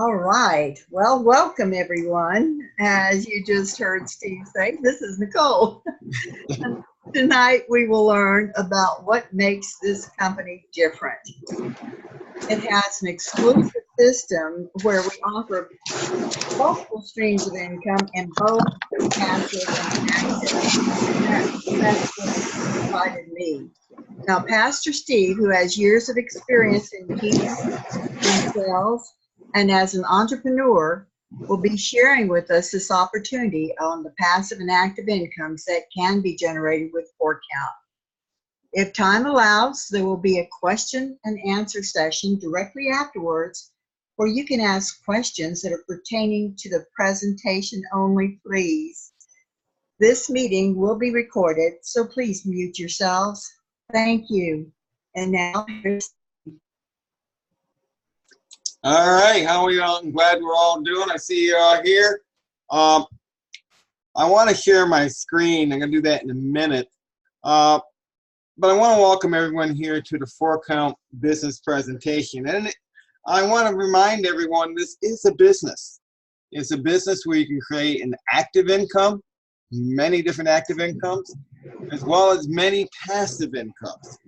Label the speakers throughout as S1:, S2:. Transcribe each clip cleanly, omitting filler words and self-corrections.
S1: All right. Well, welcome everyone. As you just heard Steve say, this is Nicole. And tonight we will learn about what makes this company different. It has an exclusive system where we offer multiple streams of income in both passive and active. That's what provided me. Now, Pastor Steve, who has years of experience in teaching, in sales, and as an entrepreneur, will be sharing with us this opportunity on the passive and active incomes that can be generated with 4count. If time allows, there will be a question and answer session directly afterwards where you can ask questions that are pertaining to the presentation only, please. This meeting will be recorded, so please mute yourselves. Thank you. And now, here's
S2: all right, how are you all? I'm glad we're all doing. I see you all here. I want to share my screen. I'm going to do that in a minute. But I want to welcome everyone here to the 4count business presentation. And I want to remind everyone this is a business. It's a business where you can create an active income, many different active incomes, as well as many passive incomes.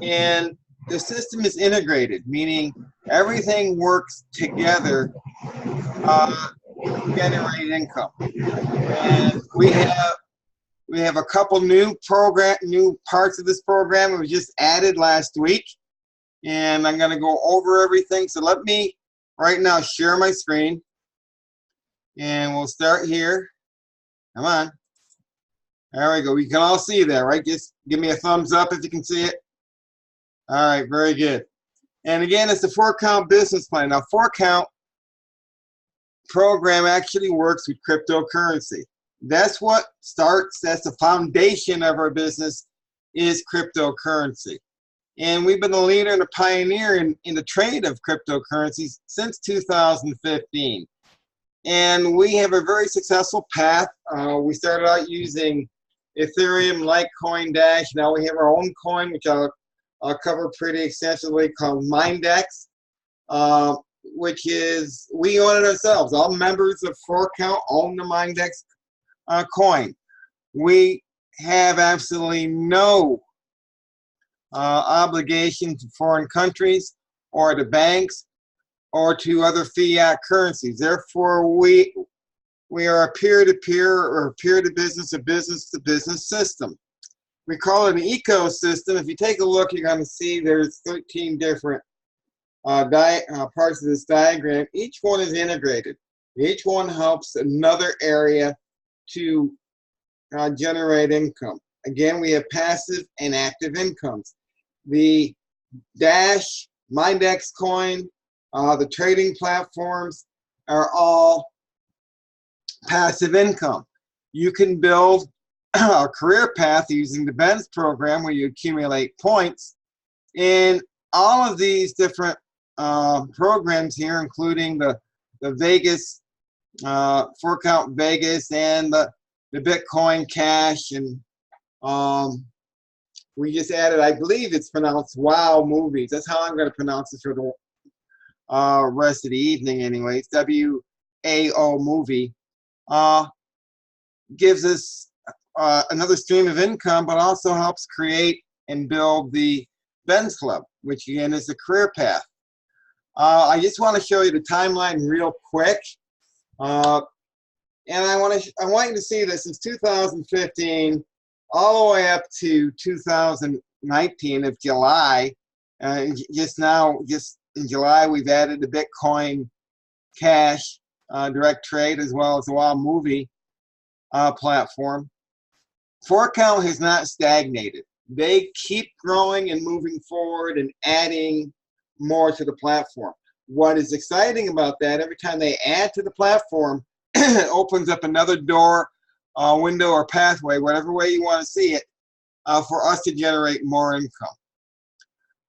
S2: And the system is integrated, meaning everything works together to generate income. And we have a couple new parts of this program we just added last week, and I'm going to go over everything. So let me right now share my screen, and we'll start here. Come on. There we go. We can all see that, right? Just give me a thumbs up if you can see it. All right, very good. And again, it's the 4count business plan. Now, 4count program actually works with cryptocurrency. That's what that's the foundation of our business is cryptocurrency. And we've been the leader and the pioneer in the trade of cryptocurrencies since 2015. And we have a very successful path. We started out using Ethereum, Litecoin, Dash. Now we have our own coin, which I'll cover pretty extensively, called Mindex, which is, we own it ourselves. All members of 4count own the Mindex coin. We have absolutely no obligation to foreign countries or to banks or to other fiat currencies. Therefore, we are a peer-to-peer or peer-to-business, a business-to-business system. We call it an ecosystem. If you take a look, you're going to see there's 13 different parts of this diagram. Each one is integrated. Each one helps another area to generate income. Again, we have passive and active incomes. The Dash, Mindex coin, the trading platforms are all passive income. You can build a career path using the Benz program where you accumulate points. In all of these different programs here, including the Vegas, 4count Vegas, and the Bitcoin Cash, and we just added, I believe it's pronounced Wow Movies. That's how I'm going to pronounce it for the rest of the evening anyway. It's W-A-O Movie. Gives us another stream of income, but also helps create and build the Benz Club, which again is a career path. I just want to show you the timeline real quick, and I want you to see this since 2015 all the way up to 2019 of July. Just in July, we've added the Bitcoin Cash direct trade as well as the Wow Movie platform. 4count has not stagnated. They keep growing and moving forward and adding more to the platform. What is exciting about that, every time they add to the platform, it opens up another door, window, or pathway, whatever way you want to see it, for us to generate more income.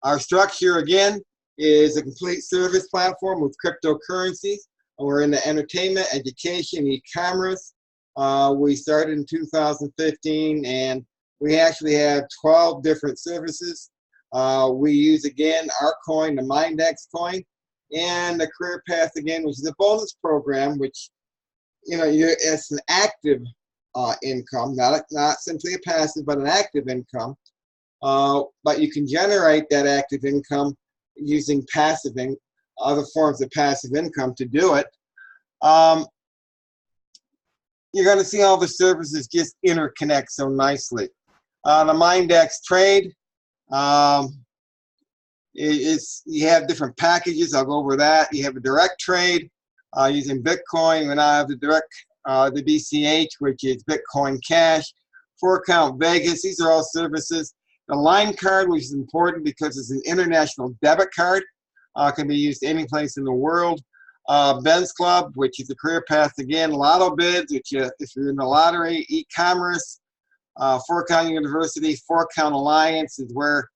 S2: Our structure, again, is a complete service platform with cryptocurrencies. We're in the entertainment, education, e-commerce. We started in 2015, and we actually have 12 different services. We use, again, our coin, the Mindex coin, and the career path again, which is a bonus program, which it's an active income, not simply a passive, but an active income. But you can generate that active income using other forms of passive income to do it. You're going to see all the services just interconnect so nicely. The Mindex trade, you have different packages. I'll go over that. You have a direct trade using Bitcoin, and I have the direct, the BCH, which is Bitcoin Cash, 4count Vegas. These are all services. The line card, which is important because it's an international debit card, can be used any place in the world. Ben's Club, which is a career path again. Lotto bids, which if you're in the lottery. E-commerce, 4count University, 4count Alliance is where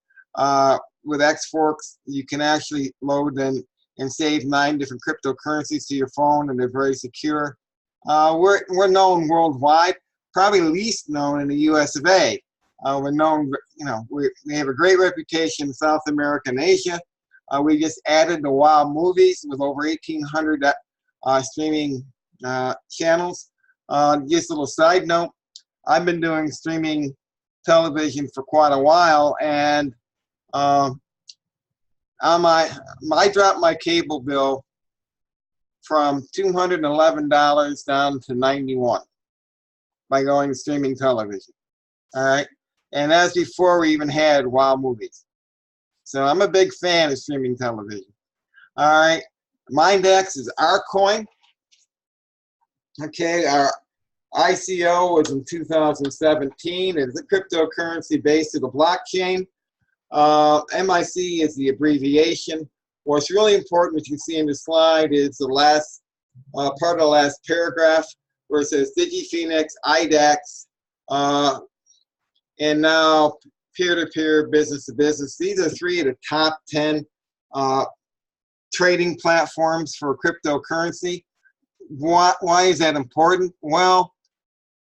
S2: with Xforks you can actually load and save 9 different cryptocurrencies to your phone, and they're very secure. We're known worldwide, probably least known in the US of A. We're known, we have a great reputation in South America and Asia. We just added the WOW movies with over 1,800 streaming channels. Just a little side note, I've been doing streaming television for quite a while, and I dropped my cable bill from $211 down to $91 by going to streaming television. All right, and that's before we even had WOW movies. So I'm a big fan of streaming television. All right, Mindex is our coin. Okay, our ICO was in 2017. It's a cryptocurrency based on the blockchain. MIC is the abbreviation. What's really important, which you can see in the slide, is the last part of the last paragraph where it says DigiPhoenix, IDEX, and now peer-to-peer, business-to-business. These are 3 of the top 10 trading platforms for cryptocurrency. Why is that important? Well,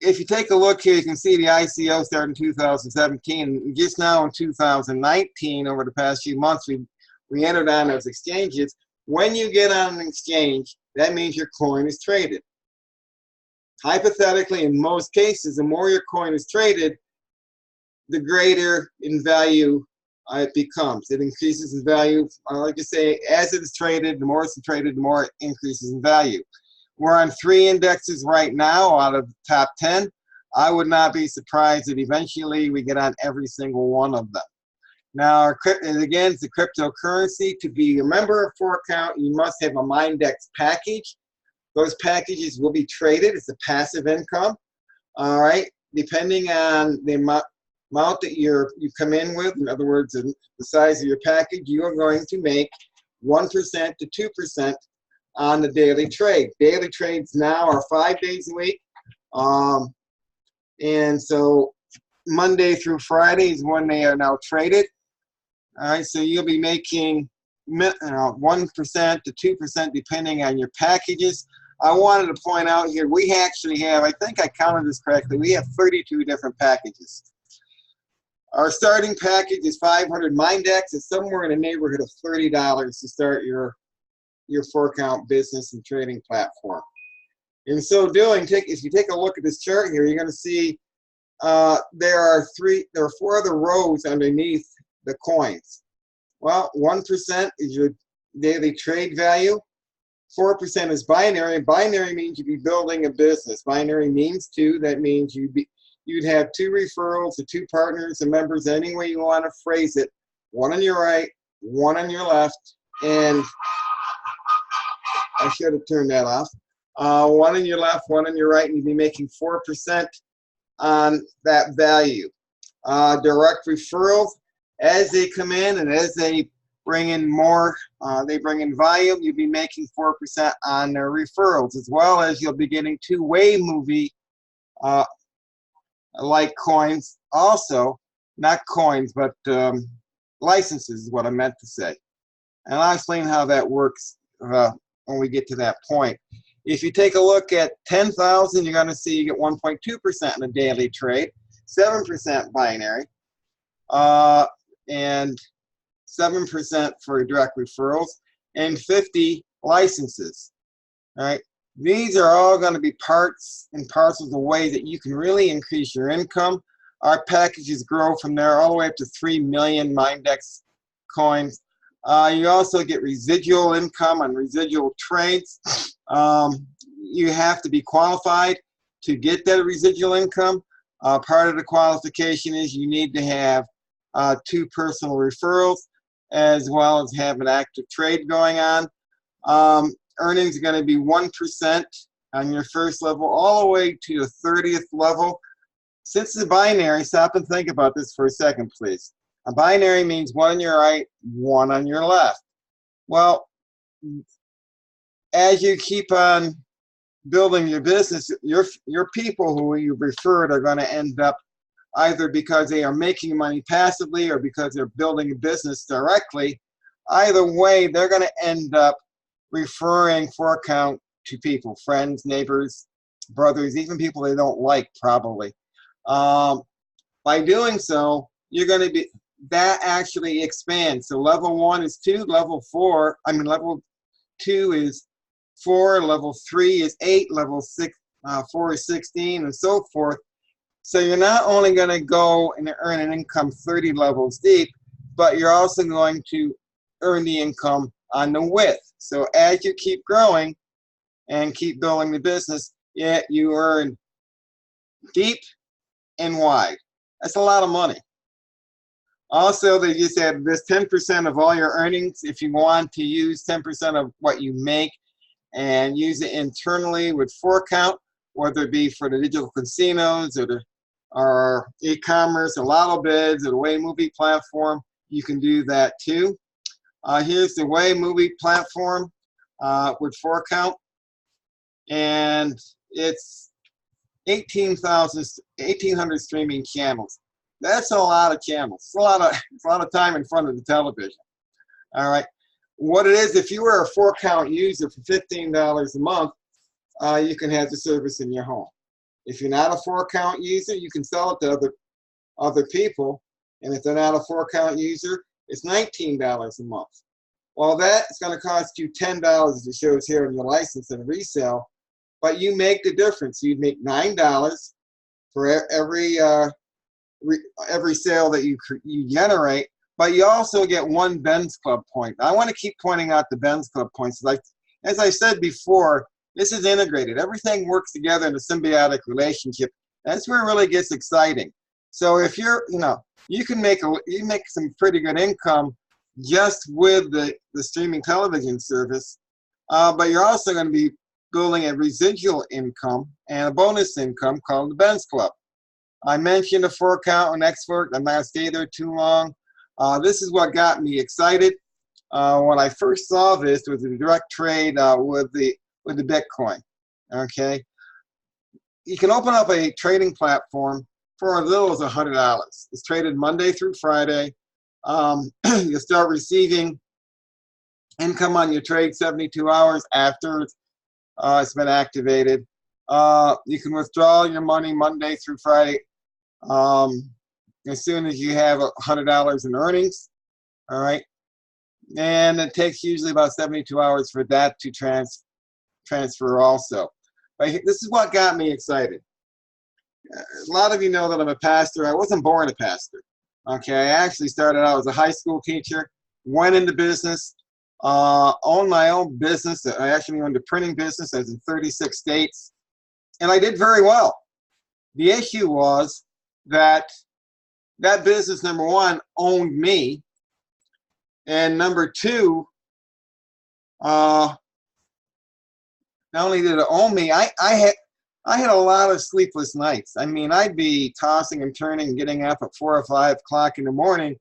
S2: if you take a look here, you can see the ICO started in 2017. Just now in 2019, over the past few months, we entered on those exchanges. When you get on an exchange, that means your coin is traded. Hypothetically, in most cases, the more your coin is traded, the greater in value it becomes. It increases in value. I like to say, as it is traded, the more it's traded, the more it increases in value. We're on 3 indexes right now out of the top 10. I would not be surprised that eventually we get on every single one of them. Now, and again, it's a cryptocurrency. To be a member of 4count, you must have a Mindex package. Those packages will be traded. It's a passive income. All right, depending on the amount that you come in with, in other words, the size of your package, you are going to make 1% to 2% on the daily trade. Daily trades now are 5 days a week. And so Monday through Friday is when they are now traded. All right, so you'll be making 1% to 2% depending on your packages. I wanted to point out here, we actually have, I think I counted this correctly, we have 32 different packages. Our starting package is 500 Mindex. It's somewhere in the neighborhood of $30 to start your 4count business and trading platform. In so doing, if you take a look at this chart here, you're going to see there are 4 other rows underneath the coins. Well, 1% is your daily trade value. 4% is binary. Binary means you'd be building a business. Binary means 2. That means you'd have 2 referrals, or 2 partners, and members, any way you want to phrase it. 1 on your right, 1 on your left, and I should have turned that off. 1 on your left, 1 on your right, and you'd be making 4% on that value. Direct referrals, as they come in and as they bring in more, they bring in volume, you'll be making 4% on their referrals, as well as you'll be getting two-way movie like coins also, not coins, but licenses is what I meant to say. And I'll explain how that works when we get to that point. If you take a look at 10,000, you're going to see you get 1.2% in a daily trade, 7% binary, and 7% for direct referrals. 250 licenses. All right. These are all going to be parts and parcels of ways that you can really increase your income. Our packages grow from there all the way up to 3 million Mindex coins. You also get residual income on residual trades. You have to be qualified to get that residual income. Part of the qualification is you need to have 2 personal referrals, as well as have an active trade going on. Earnings are going to be 1% on your first level, all the way to the 30th level. Since it's a binary, stop and think about this for a second, please. A binary means 1 on your right, 1 on your left. Well, as you keep on building your business, your people who you referred are going to end up either because they are making money passively or because they're building a business directly. Either way, they're going to end up referring 4count to people, friends, neighbors, brothers, even people they don't like, probably. By doing so, you're going to be, that actually expands. So level 1 is 2, level 2 is 4, level 3 is 8, level 4 is 16, and so forth. So you're not only going to go and earn an income 30 levels deep, but you're also going to earn the income on the width. So as you keep growing and keep building the business, yet you earn deep and wide. That's a lot of money. Also, they just said this 10% of all your earnings, if you want to use 10% of what you make and use it internally with 4count, whether it be for the digital casinos or e-commerce, or lotto bids, or the Way Movie platform, you can do that too. Here's the Way Movie platform with 4count, and it's 1,800 streaming channels. That's a lot of channels. It's a lot of time in front of the television. All right. What it is, if you were a 4count user for $15 a month, you can have the service in your home. If you're not a 4count user, you can sell it to other people. And if they're not a 4count user, it's $19 a month. Well, that's going to cost you $10, as it shows here in your license and resale. But you make the difference. You make $9 for every sale that you generate. But you also get 1 Ben's Club point. I want to keep pointing out the Ben's Club points. Like, as I said before, this is integrated. Everything works together in a symbiotic relationship. That's where it really gets exciting. So if you're, you can make some pretty good income just with the streaming television service, but you're also going to be building a residual income and a bonus income called the Ben's Club. I mentioned the 4count and expert. I'm not going to stay there too long. This is what got me excited. When I first saw this was a direct trade with the Bitcoin. Okay, you can open up a trading platform for as little as $100. It's traded Monday through Friday. You'll start receiving income on your trade 72 hours after it's been activated. You can withdraw your money Monday through Friday as soon as you have $100 in earnings. All right, and it takes usually about 72 hours for that to transfer also. But this is what got me excited. A lot of you know that I'm a pastor. I wasn't born a pastor. Okay, I actually started out as a high school teacher, went into business, owned my own business. I actually owned a printing business. I was in 36 states, and I did very well. The issue was that business, number 1, owned me, and number 2, not only did it own me, I had a lot of sleepless nights. I mean, I'd be tossing and turning, getting up at 4 or 5 o'clock in the morning,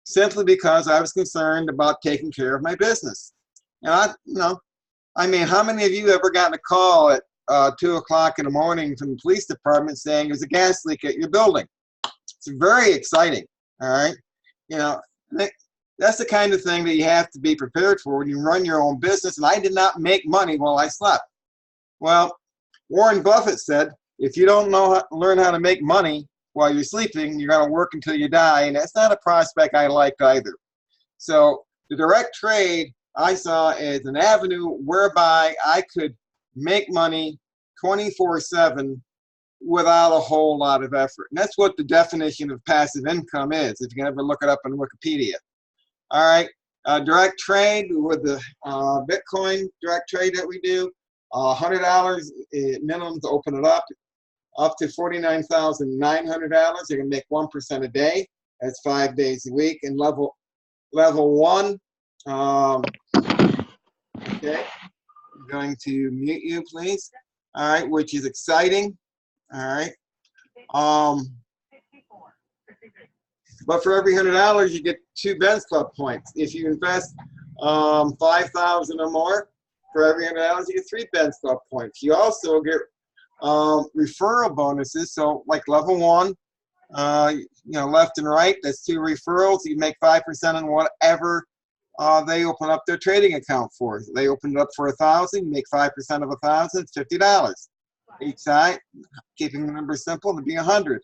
S2: simply because I was concerned about taking care of my business. And I mean, how many of you ever gotten a call at 2 o'clock in the morning from the police department saying there's a gas leak at your building? It's very exciting. All right, that's the kind of thing that you have to be prepared for when you run your own business. And I did not make money while I slept. Well, Warren Buffett said, if you don't learn how to make money while you're sleeping, you're going to work until you die. And that's not a prospect I liked either. So the direct trade I saw as an avenue whereby I could make money 24/7 without a whole lot of effort. And that's what the definition of passive income is, if you can ever look it up on Wikipedia. All right, direct trade with the Bitcoin direct trade that we do, $100 minimum to open it up to $49,900. You're gonna make 1% a day. That's 5 days a week. And level one, okay, I'm going to mute you, please. All right, which is exciting. All right. But for every $100, you get 2 Ben's Club points. If you invest 5,000 or more, for every $100, you get 3 Ben's Club points. You also get referral bonuses. So like level 1, you know, left and right, that's 2 referrals. You make 5% on whatever they open up their trading account for. They open it up for 1,000, you make 5% of 1,000, it's $50. Each side, keeping the number simple, to be 100.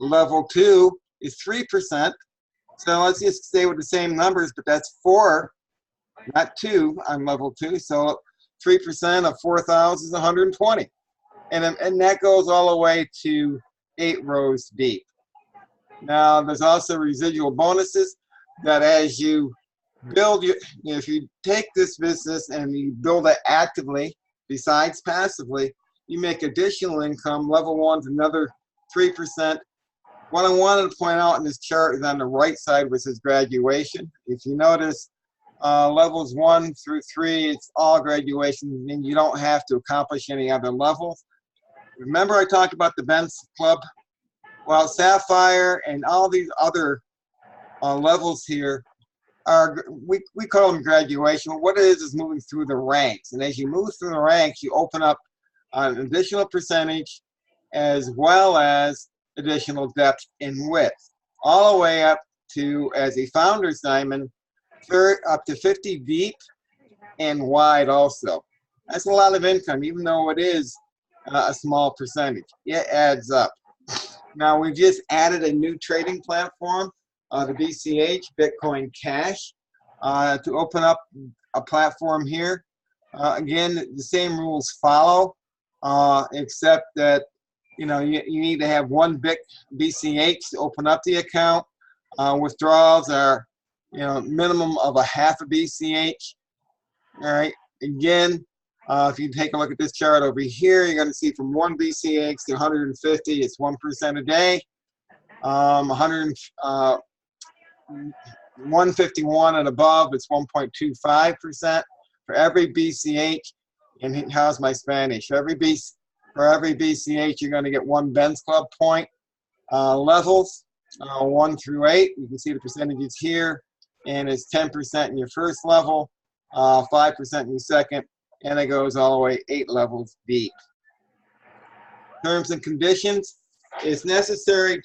S2: Level 2 is 3%. So let's just stay with the same numbers, but that's 4, not 2 on level 2. So 3% of 4,000 is 120. And that goes all the way to 8 rows deep. Now, there's also residual bonuses that as you build your, you know, if you take this business and you build it actively, besides passively, you make additional income. Level 1 is another 3%. What I wanted to point out in this chart is on the right side, which is graduation. If you notice, levels 1 through 3, it's all graduation, and you don't have to accomplish any other levels. Remember I talked about the Ben's Club? Well, Sapphire and all these other levels here are, we call them graduation. What it is moving through the ranks. And as you move through the ranks, you open up an additional percentage as well as additional depth and width, all the way up to, as a founder's diamond, up to 50 deep and wide also. That's a lot of income, even though it is a small percentage. It adds up. Now, we've just added a new trading platform, the BCH, Bitcoin Cash, to open up a platform here. Again, the same rules follow, except that you know, you need to have 1 BCH to open up the account. Withdrawals are, you know, minimum of a half a BCH. All right. Again, if you take a look at this chart over here, you're going to see from 1 BCH to 150, it's 1% a day. 151 and above, it's 1.25%. For every BCH, and how's my Spanish? For every BCH, you're going to get 1 Ben's Club point. Levels, 1 through 8. You can see the percentages here, and it's 10% in your first level, 5% in your second, and it goes all the way 8 levels deep. Terms and conditions, it's necessary.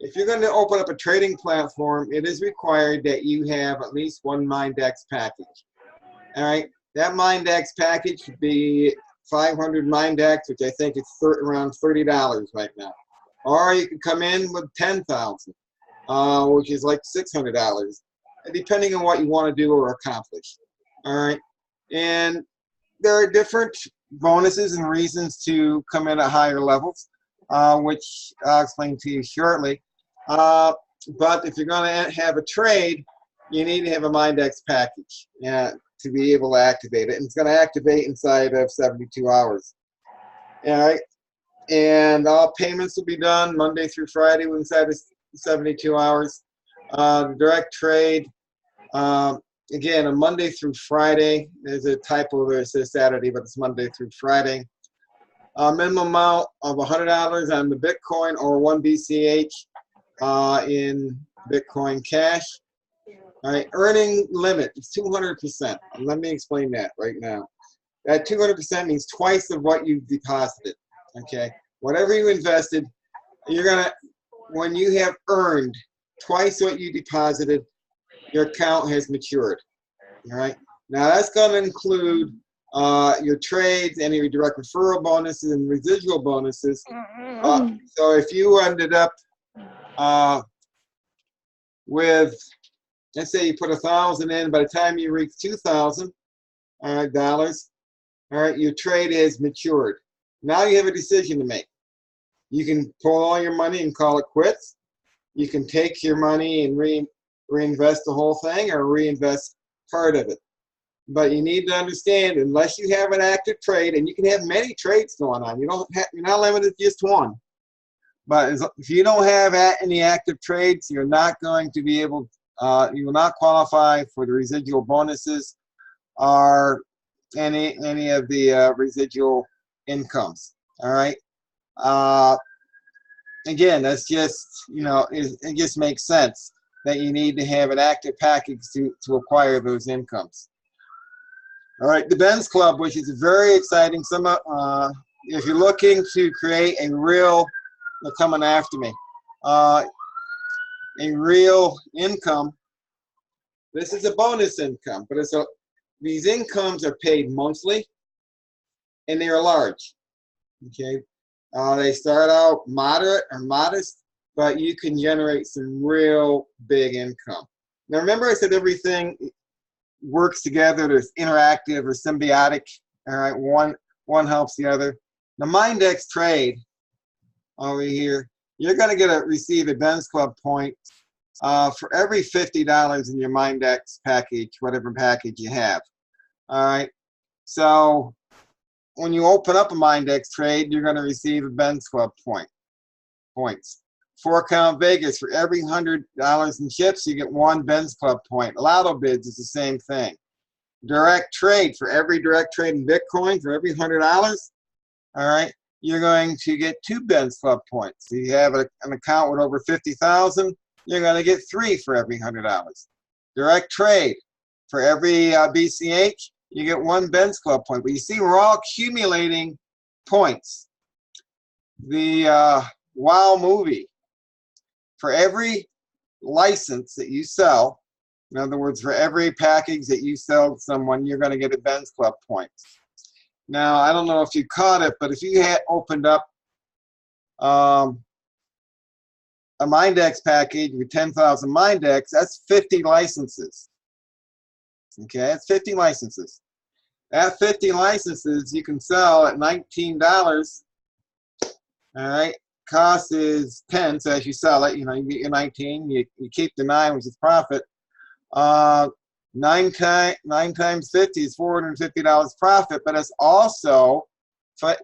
S2: If you're going to open up a trading platform, it is required that you have at least 1 Mindex package. All right, that Mindex package should be 500 Mindex, which I think it's around $30 right now. Or you can come in with 10,000, which is like $600, depending on what you want to do or accomplish. All right, and there are different bonuses and reasons to come in at higher levels, which I'll explain to you shortly. But if you're going to have a trade, you need to have a Mindex package to be able to activate it. And it's going to activate inside of 72 hours. All right. And all payments will be done Monday through Friday inside of 72 hours. Direct trade, again, a Monday through Friday. There's a typo there, it says Saturday, but it's Monday through Friday. Minimum amount of $100 on the Bitcoin or 1 BCH in Bitcoin Cash. All right, earning limit is 200%. Let me explain that right now. That 200% means twice of what you deposited. Okay, whatever you invested, you're gonna, when you have earned twice what you deposited, your account has matured. All right, now that's going to include your trades, any of your direct referral bonuses and residual bonuses. So if you ended up with let's say you put 1,000 in, by the time you reach 2,000, all right, dollars, all right, your trade is matured. Now you have a decision to make. You can pull all your money and call it quits. You can take your money and reinvest the whole thing, or reinvest part of it. But you need to understand, unless you have an active trade, and you can have many trades going on, you're not limited to just one. But if you don't have any active trades, you're not going to be able, you will not qualify for the residual bonuses or any of the residual incomes. All right. Again, that's just, it just makes sense that you need to have an active package to acquire those incomes. All right, the Ben's Club, which is very exciting. If you're looking to create a real, they're coming after me, a real income, this is a bonus income, but these incomes are paid monthly, and they are large. Okay, they start out moderate or modest, but you can generate some real big income. Now remember, I said everything works together. There's interactive or symbiotic. All right, one helps the other. The Mindex trade over here, you're going to receive a Ben's Club point for every $50 in your Mindex package, whatever package you have. All right, so when you open up a Mindex trade, you're going to receive a Ben's Club points. 4count Vegas, for every $100 in chips, you get 1 Ben's Club point. Lotto bids is the same thing. Direct trade, for every direct trade in Bitcoin, for every $100, all right, you're going to get 2 Ben's Club points. So you have an account with over 50,000, you're going to get 3 for every $100. Direct trade, for every BCH, you get 1 Ben's Club point. But you see, we're all accumulating points. The WoW movie, for every license that you sell, in other words, for every package that you sell to someone, you're going to get a Ben's Club points. Now, I don't know if you caught it, but if you had opened up a Mindex package with 10,000 Mindex, that's 50 licenses. Okay, that's 50 licenses. At 50 licenses, you can sell at $19. All right. Cost is 10, so as you sell it, you get your 19, you keep the 9, which is profit. 9 times 50 is $450 profit, but it's also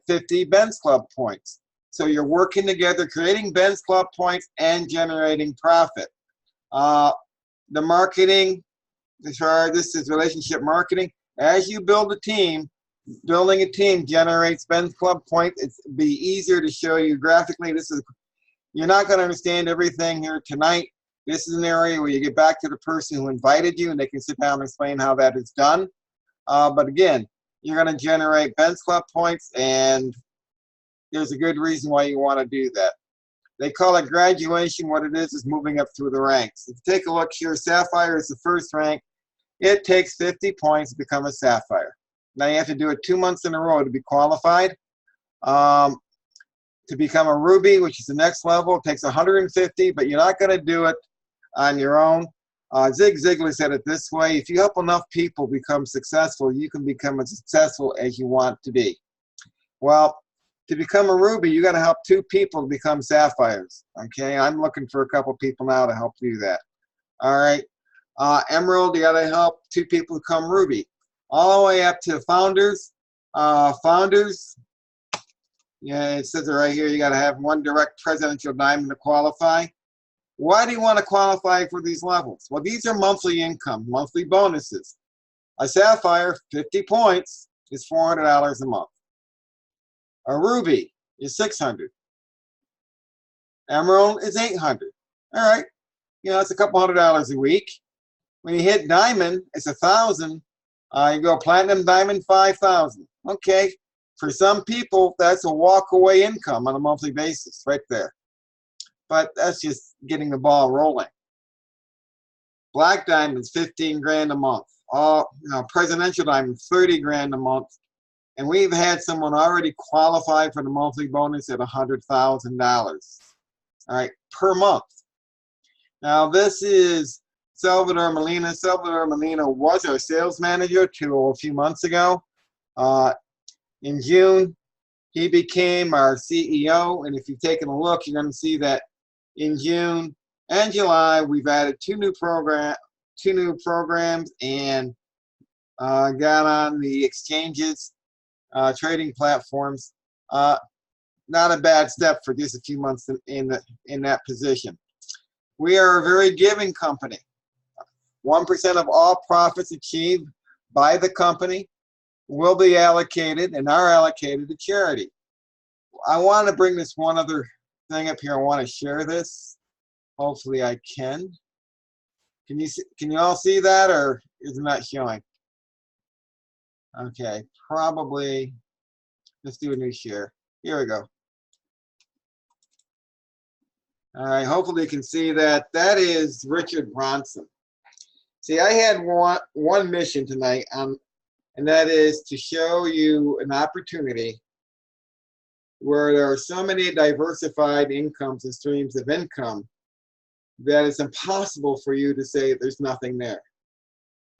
S2: 50 Ben's Club points. So you're working together, creating Ben's Club points and generating profit. The marketing, this is relationship marketing. As you build a team, building a team generates Ben's Club points. It's be easier to show you graphically. You're not going to understand everything here tonight. This is an area where you get back to the person who invited you, and they can sit down and explain how that is done. But again, you're going to generate Ben's Club points, and there's a good reason why you want to do that. They call it graduation. What it is moving up through the ranks. If you take a look here, Sapphire is the first rank. It takes 50 points to become a Sapphire. Now you have to do it 2 months in a row to be qualified. To become a Ruby, which is the next level, it takes 150, but you're not going to do it on your own. Zig Ziglar said it this way: if you help enough people become successful, you can become as successful as you want to be. Well, to become a Ruby, you got to help 2 people to become Sapphires. Okay, I'm looking for a couple people now to help do that. All right, Emerald, you got to help 2 people become Ruby. All the way up to Founders. Founders, yeah, it says it right here. You got to have 1 direct presidential diamond to qualify. Why do you want to qualify for these levels? Well, these are monthly income, monthly bonuses. A Sapphire, 50 points, is $400 a month. A Ruby is $600. Emerald is $800. All right, it's a couple $100 a week. When you hit Diamond, it's $1,000. You go Platinum, Diamond, $5,000. Okay, for some people, that's a walk-away income on a monthly basis right there. But that's just getting the ball rolling. Black Diamond's 15 grand a month. Presidential Diamond, 30 grand a month. And we've had someone already qualify for the monthly bonus at $100,000. All right, per month. Now this is Salvador Molina. Salvador Molina was our sales manager till a few months ago. In June, he became our CEO, and if you've taken a look, you're going to see that in June and July, we've added two new programs and got on the exchanges, trading platforms. Not a bad step for just a few months in that position. We are a very giving company. 1% of all profits achieved by the company will be allocated and are allocated to charity. I want to bring this one other thing up here. I want to share this. Hopefully I can. Can you all see that, or is it not showing? Okay, probably. Let's do a new share. Here we go. All right, hopefully you can see that. That is Richard Bronson. See, I had one mission tonight, and that is to show you an opportunity where there are so many diversified incomes and streams of income that it's impossible for you to say there's nothing there.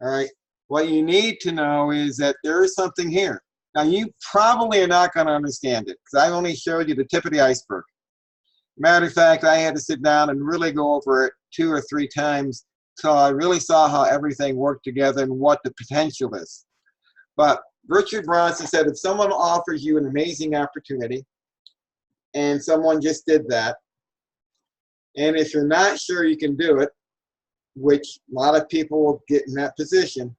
S2: All right, what you need to know is that there is something here. Now, you probably are not going to understand it because I only showed you the tip of the iceberg. Matter of fact, I had to sit down and really go over it 2 or 3 times till I really saw how everything worked together and what the potential is. But Richard Bronson said, if someone offers you an amazing opportunity, and someone just did that, and if you're not sure you can do it, which a lot of people will get in that position,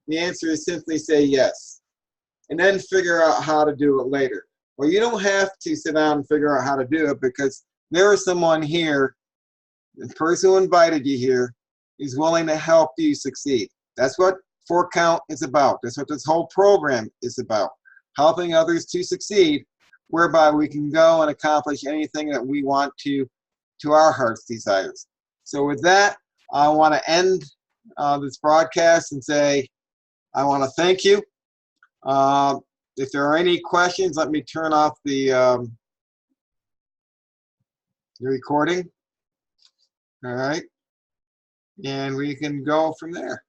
S2: the answer is simply say yes, and then figure out how to do it later. Well, you don't have to sit down and figure out how to do it because there is someone here, the person who invited you here, is willing to help you succeed. That's what 4count is about. That's what this whole program is about, helping others to succeed, whereby we can go and accomplish anything that we want to our heart's desires. So with that, I want to end this broadcast and say I want to thank you. If there are any questions, let me turn off the recording. All right, and we can go from there.